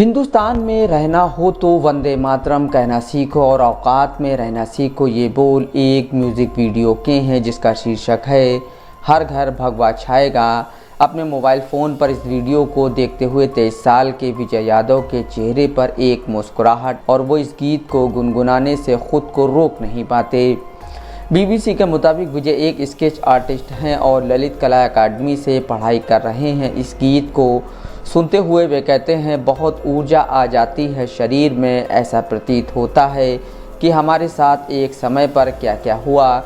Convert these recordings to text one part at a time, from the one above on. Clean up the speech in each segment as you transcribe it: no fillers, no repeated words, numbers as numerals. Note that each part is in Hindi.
हिंदुस्तान में रहना हो तो वंदे मातरम कहना सीखो और औकात में रहना सीखो, ये बोल एक म्यूज़िक वीडियो के हैं जिसका शीर्षक है हर घर भगवा छाएगा। अपने मोबाइल फ़ोन पर इस वीडियो को देखते हुए 23 साल के विजय यादव के चेहरे पर एक मुस्कुराहट और वो इस गीत को गुनगुनाने से खुद को रोक नहीं पाते। बीबीसी के मुताबिक विजय एक स्केच आर्टिस्ट हैं और ललित कला अकादमी से पढ़ाई कर रहे हैं। इस गीत को सुनते हुए वे कहते हैं, बहुत ऊर्जा आ जाती है शरीर में, ऐसा प्रतीत होता है कि हमारे साथ एक समय पर क्या क्या हुआ।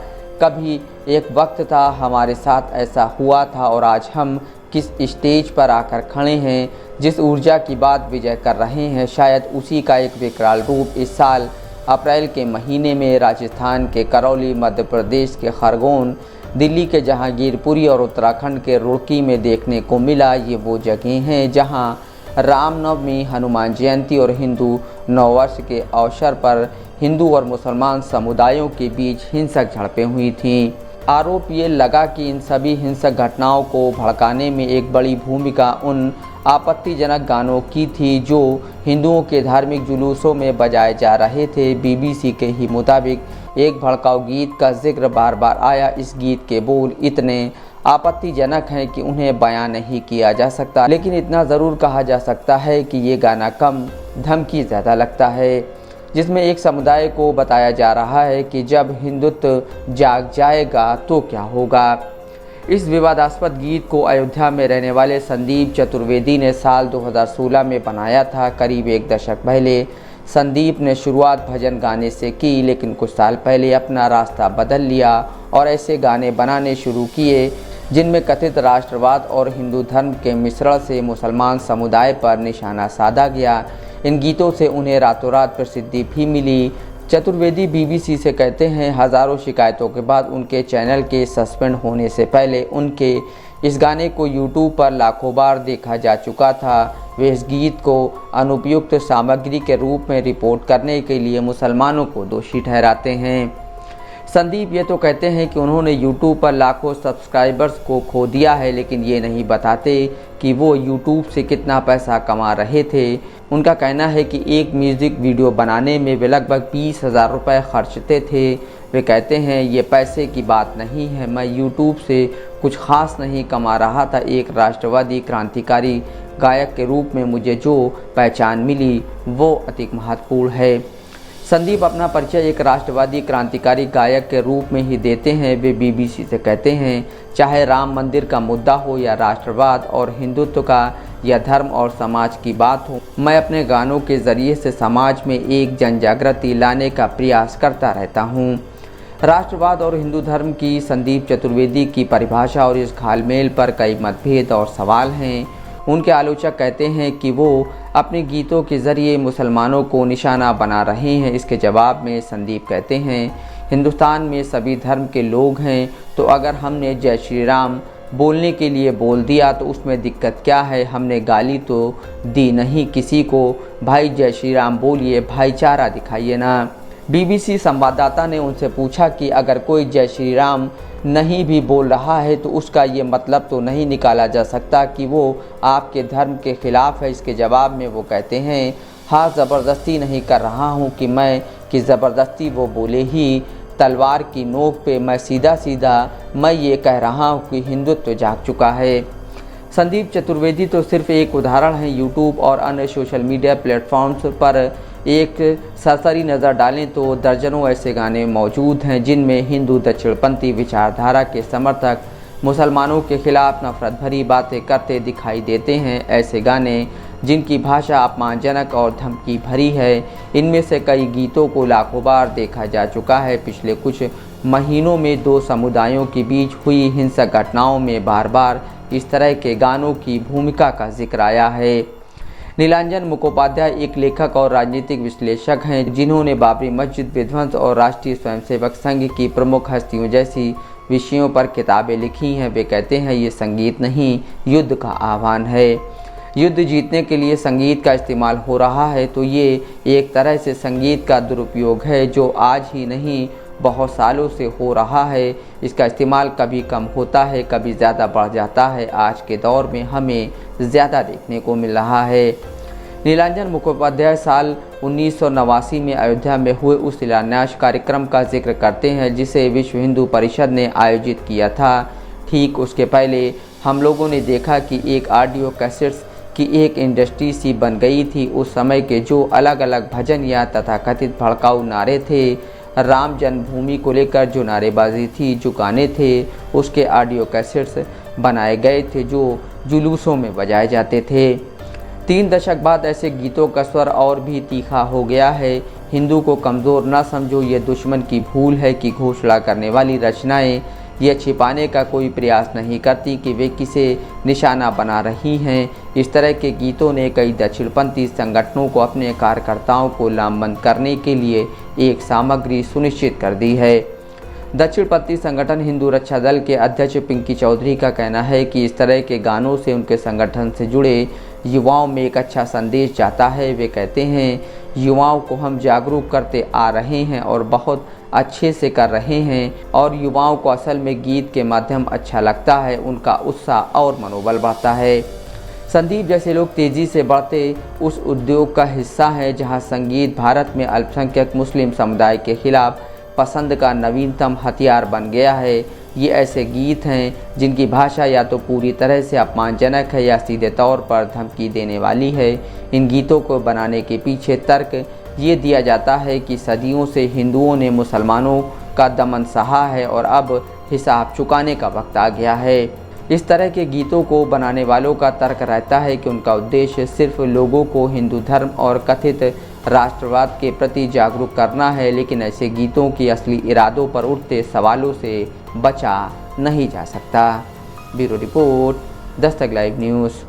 कभी एक वक्त था हमारे साथ ऐसा हुआ था और आज हम किस स्टेज पर आकर खड़े हैं। जिस ऊर्जा की बात विजय कर रहे हैं, शायद उसी का एक विकराल रूप इस साल अप्रैल के महीने में राजस्थान के करौली, मध्य प्रदेश के खरगोन, दिल्ली के जहांगीरपुरी और उत्तराखंड के रुड़की में देखने को मिला। ये वो जगह हैं जहां रामनवमी, हनुमान जयंती और हिंदू नववर्ष के अवसर पर हिंदू और मुसलमान समुदायों के बीच हिंसक झड़पें हुई थीं। आरोप ये लगा कि इन सभी हिंसक घटनाओं को भड़काने में एक बड़ी भूमिका उन आपत्तिजनक गानों की थी जो हिंदुओं के धार्मिक जुलूसों में बजाए जा रहे थे। बीबीसी के ही मुताबिक एक भड़काऊ गीत का जिक्र बार बार आया। इस गीत के बोल इतने आपत्तिजनक हैं कि उन्हें बयां नहीं किया जा सकता, लेकिन इतना ज़रूर कहा जा सकता है कि ये गाना कम धमकी ज़्यादा लगता है, जिसमें एक समुदाय को बताया जा रहा है कि जब हिंदुत्व जाग जाएगा तो क्या होगा। इस विवादास्पद गीत को अयोध्या में रहने वाले संदीप चतुर्वेदी ने साल 2016 में बनाया था। करीब एक दशक पहले संदीप ने शुरुआत भजन गाने से की, लेकिन कुछ साल पहले अपना रास्ता बदल लिया और ऐसे गाने बनाने शुरू किए जिनमें कथित राष्ट्रवाद और हिंदू धर्म के मिश्रण से मुसलमान समुदाय पर निशाना साधा गया। इन गीतों से उन्हें रातों रात प्रसिद्धि भी मिली। चतुर्वेदी बीबीसी से कहते हैं, हज़ारों शिकायतों के बाद उनके चैनल के सस्पेंड होने से पहले उनके इस गाने को यूट्यूब पर लाखों बार देखा जा चुका था। वे इस गीत को अनुपयुक्त सामग्री के रूप में रिपोर्ट करने के लिए मुसलमानों को दोषी ठहराते हैं। संदीप ये तो कहते हैं कि उन्होंने यूट्यूब पर लाखों सब्सक्राइबर्स को खो दिया है, लेकिन ये नहीं बताते कि वो यूट्यूब से कितना पैसा कमा रहे थे। उनका कहना है कि एक म्यूज़िक वीडियो बनाने में वे लगभग 20,000 रुपये खर्चते थे। वे कहते हैं, ये पैसे की बात नहीं है, मैं यूट्यूब से कुछ ख़ास नहीं कमा रहा था। एक राष्ट्रवादी क्रांतिकारी गायक के रूप में मुझे जो पहचान मिली वो अधिक महत्वपूर्ण है। संदीप अपना परिचय एक राष्ट्रवादी क्रांतिकारी गायक के रूप में ही देते हैं। वे बीबीसी से कहते हैं, चाहे राम मंदिर का मुद्दा हो या राष्ट्रवाद और हिंदुत्व का या धर्म और समाज की बात हो, मैं अपने गानों के ज़रिए से समाज में एक जनजागृति लाने का प्रयास करता रहता हूँ। राष्ट्रवाद और हिंदू धर्म की संदीप चतुर्वेदी की परिभाषा और इस घालमेल पर कई मतभेद और सवाल हैं। उनके आलोचक कहते हैं कि वो अपने गीतों के ज़रिए मुसलमानों को निशाना बना रहे हैं। इसके जवाब में संदीप कहते हैं, हिंदुस्तान में सभी धर्म के लोग हैं, तो अगर हमने जय श्री राम बोलने के लिए बोल दिया तो उसमें दिक्कत क्या है। हमने गाली तो दी नहीं किसी को, भाई जय श्री राम बोलिए, भाईचारा दिखाइए ना। बीबीसी संवाददाता ने उनसे पूछा कि अगर कोई जय श्री राम नहीं भी बोल रहा है तो उसका ये मतलब तो नहीं निकाला जा सकता कि वो आपके धर्म के खिलाफ है। इसके जवाब में वो कहते हैं, हाँ, ज़बरदस्ती नहीं कर रहा हूँ कि ज़बरदस्ती वो बोले ही। तलवार की नोक पे मैं सीधा मैं ये कह रहा हूँ कि हिंदुत्व जाग चुका है। संदीप चतुर्वेदी तो सिर्फ एक उदाहरण है। यूट्यूब और अन्य सोशल मीडिया प्लेटफॉर्म्स पर एक सरसरी नज़र डालें तो दर्जनों ऐसे गाने मौजूद हैं जिनमें हिंदू दक्षिणपंथी विचारधारा के समर्थक मुसलमानों के खिलाफ नफरत भरी बातें करते दिखाई देते हैं। ऐसे गाने जिनकी भाषा अपमानजनक और धमकी भरी है, इनमें से कई गीतों को लाखों बार देखा जा चुका है। पिछले कुछ महीनों में दो समुदायों के बीच हुई हिंसक घटनाओं में बार बार इस तरह के गानों की भूमिका का जिक्र आया है। नीलांजन मुखोपाध्याय एक लेखक और राजनीतिक विश्लेषक हैं जिन्होंने बाबरी मस्जिद विध्वंस और राष्ट्रीय स्वयंसेवक संघ की प्रमुख हस्तियों जैसी विषयों पर किताबें लिखी हैं। वे कहते हैं, ये संगीत नहीं, युद्ध का आह्वान है। युद्ध जीतने के लिए संगीत का इस्तेमाल हो रहा है तो ये एक तरह से संगीत का दुरुपयोग है जो आज ही नहीं बहुत सालों से हो रहा है। इसका इस्तेमाल कभी कम होता है, कभी ज़्यादा बढ़ जाता है। आज के दौर में हमें ज़्यादा देखने को मिल रहा है। नीलांजन मुखोपाध्याय साल 1989 में अयोध्या में हुए उस शिलान्यास कार्यक्रम का जिक्र करते हैं जिसे विश्व हिंदू परिषद ने आयोजित किया था। ठीक उसके पहले हम लोगों ने देखा कि एक ऑडियो कैसेट्स की एक इंडस्ट्री सी बन गई थी। उस समय के जो अलग अलग भजन या तथाकथित भड़काऊ नारे थे, राम जन्मभूमि को लेकर जो नारेबाजी थी, जो गाने थे, उसके ऑडियो कैसेट्स बनाए गए थे जो जुलूसों में बजाए जाते थे। 3 दशक बाद ऐसे गीतों का स्वर और भी तीखा हो गया है। हिंदू को कमज़ोर न समझो, ये दुश्मन की भूल है कि घोषणा करने वाली रचनाएं यह छिपाने का कोई प्रयास नहीं करती कि वे किसे निशाना बना रही हैं। इस तरह के गीतों ने कई दक्षिणपंथी संगठनों को अपने कार्यकर्ताओं को लामबंद करने के लिए एक सामग्री सुनिश्चित कर दी है। दक्षिणपंथी संगठन हिंदू रक्षा दल के अध्यक्ष पिंकी चौधरी का कहना है कि इस तरह के गानों से उनके संगठन से जुड़े युवाओं में एक अच्छा संदेश जाता है। वे कहते हैं, युवाओं को हम जागरूक करते आ रहे हैं और बहुत अच्छे से कर रहे हैं और युवाओं को असल में गीत के माध्यम अच्छा लगता है, उनका उत्साह और मनोबल बढ़ता है। संदीप जैसे लोग तेज़ी से बढ़ते उस उद्योग का हिस्सा हैं जहां संगीत भारत में अल्पसंख्यक मुस्लिम समुदाय के खिलाफ पसंद का नवीनतम हथियार बन गया है। ये ऐसे गीत हैं जिनकी भाषा या तो पूरी तरह से अपमानजनक है या सीधे तौर पर धमकी देने वाली है। इन गीतों को बनाने के पीछे तर्क ये दिया जाता है कि सदियों से हिंदुओं ने मुसलमानों का दमन सहा है और अब हिसाब चुकाने का वक्त आ गया है। इस तरह के गीतों को बनाने वालों का तर्क रहता है कि उनका उद्देश्य सिर्फ लोगों को हिंदू धर्म और कथित राष्ट्रवाद के प्रति जागरूक करना है, लेकिन ऐसे गीतों की असली इरादों पर उठते सवालों से बचा नहीं जा सकता। Bureau report, Dastak live news.